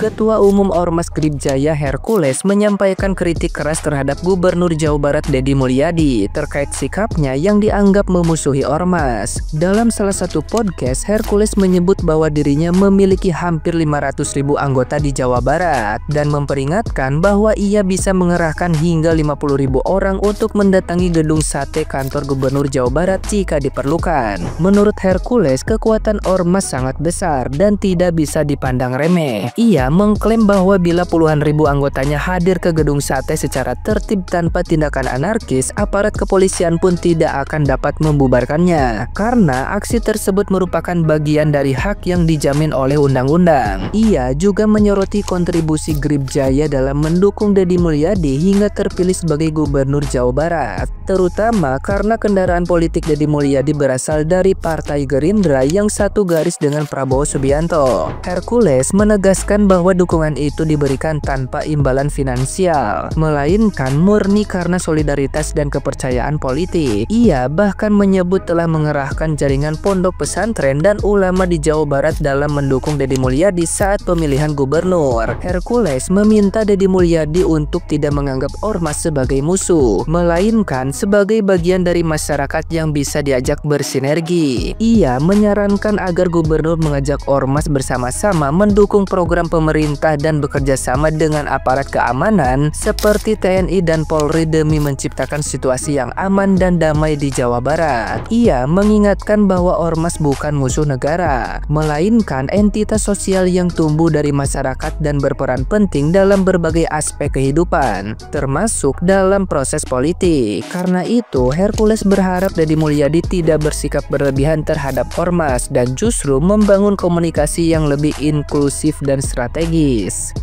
Ketua Umum Ormas Grip Jaya Hercules menyampaikan kritik keras terhadap Gubernur Jawa Barat Deddy Mulyadi terkait sikapnya yang dianggap memusuhi ormas. Dalam salah satu podcast, Hercules menyebut bahwa dirinya memiliki hampir 500.000 anggota di Jawa Barat dan memperingatkan bahwa ia bisa mengerahkan hingga 50.000 orang untuk mendatangi gedung sate kantor Gubernur Jawa Barat jika diperlukan. Menurut Hercules, kekuatan ormas sangat besar dan tidak bisa dipandang remeh. Ia mengklaim bahwa bila puluhan ribu anggotanya hadir ke gedung sate secara tertib tanpa tindakan anarkis, aparat kepolisian pun tidak akan dapat membubarkannya, karena aksi tersebut merupakan bagian dari hak yang dijamin oleh undang-undang. Ia juga menyoroti kontribusi Grip Jaya dalam mendukung Deddy Mulyadi hingga terpilih sebagai Gubernur Jawa Barat, terutama karena kendaraan politik Deddy Mulyadi berasal dari Partai Gerindra yang satu garis dengan Prabowo Subianto. Hercules menegaskan bahwa dukungan itu diberikan tanpa imbalan finansial, melainkan murni karena solidaritas dan kepercayaan politik. Ia bahkan menyebut telah mengerahkan jaringan pondok pesantren dan ulama di Jawa Barat dalam mendukung Deddy Mulyadi saat pemilihan gubernur. Hercules meminta Deddy Mulyadi untuk tidak menganggap ormas sebagai musuh, melainkan sebagai bagian dari masyarakat yang bisa diajak bersinergi. Ia menyarankan agar gubernur mengajak ormas bersama-sama mendukung program pemerintah dan bekerja sama dengan aparat keamanan seperti TNI dan Polri demi menciptakan situasi yang aman dan damai di Jawa Barat. Ia mengingatkan bahwa ormas bukan musuh negara, melainkan entitas sosial yang tumbuh dari masyarakat dan berperan penting dalam berbagai aspek kehidupan, termasuk dalam proses politik. Karena itu, Hercules berharap Deddy Mulyadi tidak bersikap berlebihan terhadap ormas dan justru membangun komunikasi yang lebih inklusif dan strategis.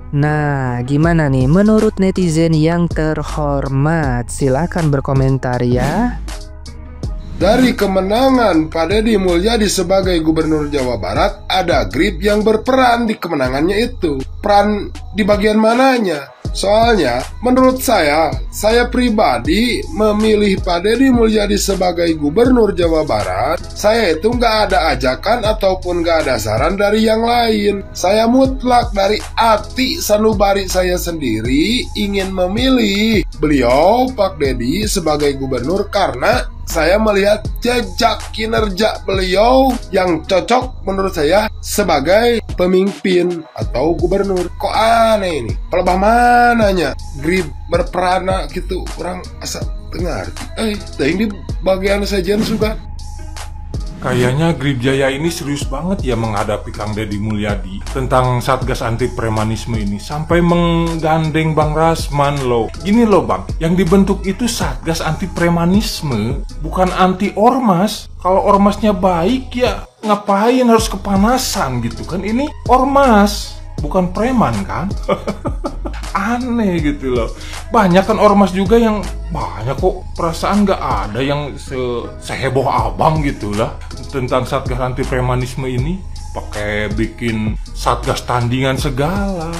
Nah, gimana nih menurut netizen yang terhormat? Silakan berkomentar ya. Dari kemenangan Pak Deddy Mulyadi sebagai Gubernur Jawa Barat, ada Grip yang berperan di kemenangannya itu. Peran di bagian mananya? Soalnya, menurut saya pribadi memilih Pak Deddy Mulyadi sebagai Gubernur Jawa Barat, saya itu nggak ada ajakan ataupun nggak ada saran dari yang lain. Saya mutlak dari hati sanubari saya sendiri ingin memilih beliau Pak Deddy sebagai Gubernur karena saya melihat jejak kinerja beliau yang cocok menurut saya sebagai pemimpin atau gubernur. Kok aneh ini? Pelebah mananya Grip berperana gitu, orang asa dengar. Di bagian sajian juga. Kayaknya Grip Jaya ini serius banget ya menghadapi Kang Deddy Mulyadi tentang Satgas Anti Premanisme ini, sampai menggandeng Bang Rasman loh. Gini loh Bang, yang dibentuk itu Satgas Anti Premanisme, bukan anti ormas. Kalau ormasnya baik ya ngapain harus kepanasan gitu kan? Ini ormas, bukan preman kan? Aneh gitu loh. Banyak kan ormas juga yang banyak kok, perasaan gak ada yang seheboh abang gitu lah tentang Satgas Anti Premanisme ini. Pakai bikin satgas tandingan segala.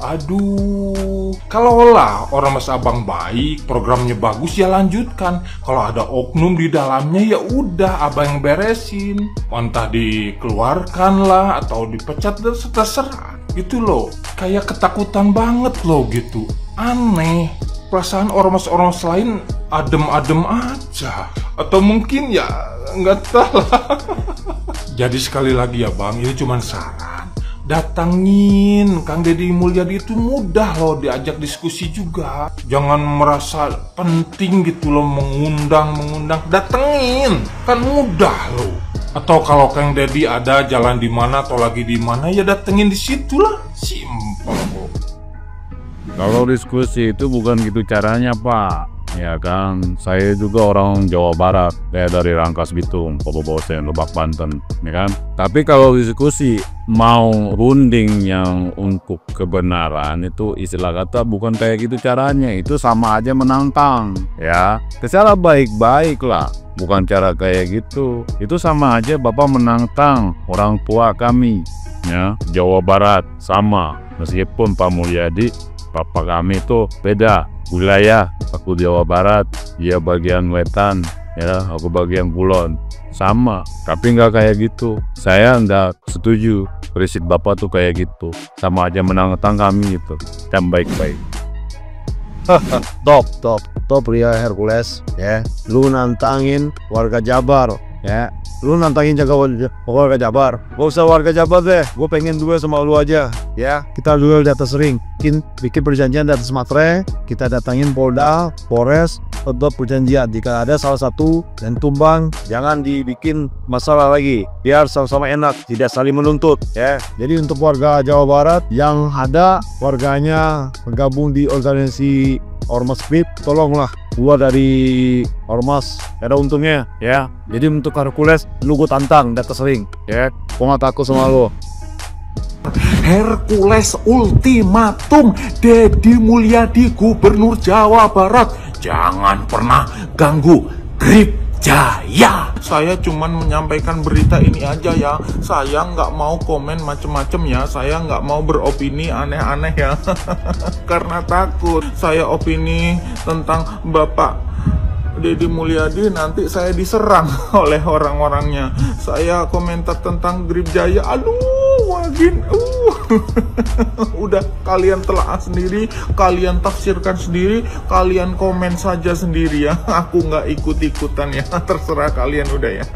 Aduh, kalaulah ormas abang baik, programnya bagus ya lanjutkan. Kalau ada oknum di dalamnya ya udah abang yang beresin. Entah dikeluarkan lah atau dipecat, terserah gitu loh. Kayak ketakutan banget loh gitu. Aneh. Perasaan ormas-ormas lain adem-adem aja. Atau mungkin ya nggak tahu lah. Jadi sekali lagi ya Bang, ini cuma saran. Datangin Kang Deddy Mulyadi, itu mudah loh diajak diskusi juga. Jangan merasa penting gitu loh mengundang. Datengin, kan mudah loh. Atau kalau Kang Deddy ada jalan di mana atau lagi di mana ya datengin di situ lah. Simpel kok. Kalau diskusi itu bukan gitu caranya Pak. Ya kan, saya juga orang Jawa Barat, saya dari Rangkas Bitung, Bobosen, Lebak Banten, ya kan. Tapi kalau diskusi mau runding yang untuk kebenaran itu istilah kata bukan kayak gitu caranya, itu sama aja menantang, ya. Secara baik-baik lah, bukan cara kayak gitu. Itu sama aja Bapak menantang orang tua kami, ya. Jawa Barat sama, meskipun Pak Mulyadi, Bapak kami itu beda wilayah, aku Jawa Barat, dia bagian wetan, ya aku bagian kulon, sama, tapi nggak kayak gitu. Saya nggak setuju prinsip bapak tuh kayak gitu, sama aja menantang kami gitu, dan baik-baik. Top Ria Hercules ya. Lu nantangin warga Jabar ya. Lu nantangin warga Jabar. Gak usah warga Jabar deh. Gue pengen duel sama lu aja ya. Kita duel di atas ring. Bikin perjanjian di atas materai. Kita datangin Polda, Polres, untuk perjanjian. Jika ada salah satu dan tumbang, jangan dibikin masalah lagi. Biar sama-sama enak, tidak saling menuntut ya. Jadi untuk warga Jawa Barat yang ada warganya bergabung di organisasi Ormas VIP, tolonglah keluar dari Ormas, ada untungnya ya. Jadi untuk Hercules, lu gue tantang di atas ring ya. Gue gak takut sama lu. Hercules ultimatum, Deddy Mulyadi Gubernur Jawa Barat, jangan pernah ganggu Grip Jaya. Saya cuman menyampaikan berita ini aja ya. Saya nggak mau komen macem-macem ya. Saya nggak mau beropini aneh-aneh ya. Karena takut saya opini tentang Bapak Deddy Mulyadi nanti saya diserang oleh orang-orangnya. Saya komentar tentang Grip Jaya, aduh makin udah kalian telaah sendiri, kalian tafsirkan sendiri, kalian komen saja sendiri ya. Aku nggak ikut-ikutan ya, terserah kalian udah ya.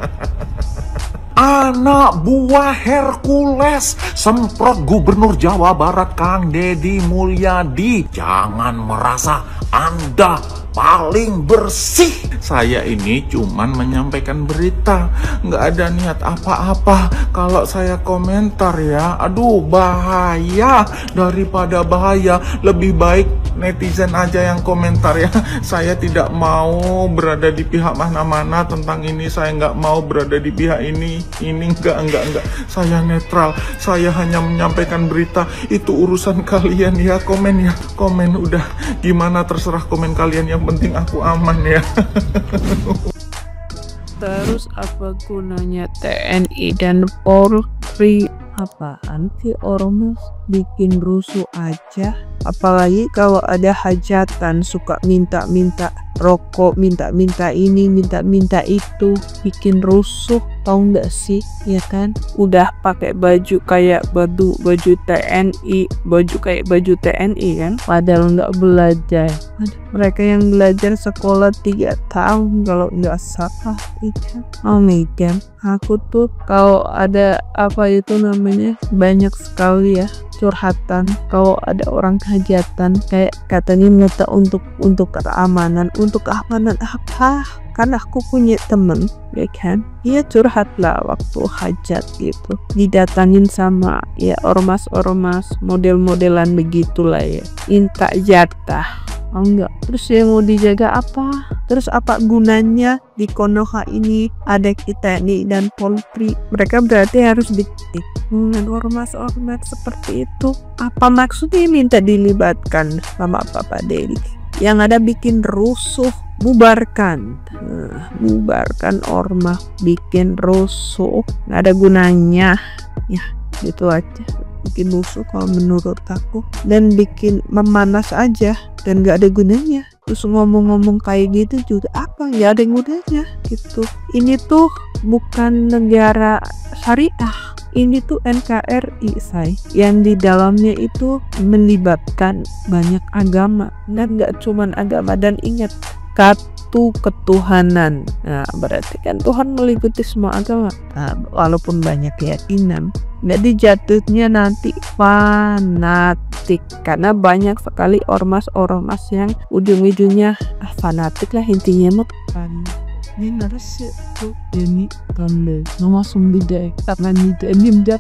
Anak buah Hercules semprot Gubernur Jawa Barat Kang Deddy Mulyadi, jangan merasa Anda paling bersih. Saya ini cuman menyampaikan berita, nggak ada niat apa-apa. Kalau saya komentar ya, aduh bahaya. Daripada bahaya, lebih baik netizen aja yang komentar ya. Saya tidak mau berada di pihak mana-mana tentang ini. Saya nggak mau berada di pihak ini enggak. Saya netral. Saya hanya menyampaikan berita. Itu urusan kalian ya. Komen udah. Gimana terserah komen kalian. Yang penting aku aman ya. Terus apa gunanya TNI dan Polri? Apaan sih ormas bikin rusuh aja? Apalagi kalau ada hajatan suka minta-minta rokok, minta-minta ini, minta-minta itu, bikin rusuh. Tahu nggak sih, ya kan? Udah pakai baju kayak baju TNI, baju kayak baju TNI kan? Padahal nggak belajar. Mereka yang belajar sekolah 3 tahun kalau nggak salah, iya. Oh my god, aku tuh kalau ada apa itu namanya banyak sekali ya curhatan kalau ada orang hajatan kayak katanya minta untuk keamanan apa? Kan aku punya temen ya kan, dia curhat lah waktu hajat gitu, didatangin sama ya ormas model-modelan begitulah ya, minta jatah. Oh enggak, terus yang mau dijaga apa? Terus apa gunanya di Konoha ini ada kita nih dan Polri? Mereka berarti harus dengan ormas-ormas seperti itu. Apa maksudnya minta dilibatkan sama Bapak Deddy? Yang ada bikin rusuh, bubarkan ormas, bikin rusuh, nggak ada gunanya ya, gitu aja. Bikin rusuh kalau menurut aku, dan bikin memanas aja dan nggak ada gunanya. Terus ngomong-ngomong kayak gitu juga apa, nggak ada gunanya gitu. Ini tuh bukan negara syariah, ini tuh NKRI say, yang di dalamnya itu melibatkan banyak agama, dan nggak cuman agama. Dan ingat, satu ketuhanan. Nah, berarti kan Tuhan meliputi semua agama. Nah, walaupun banyak keyakinan, jadi jatuhnya nanti fanatik, karena banyak sekali ormas yang ujung-ujungnya fanatik lah intinya mah. Ini narasi tuh ini kan nama sumbi deh karena ini dia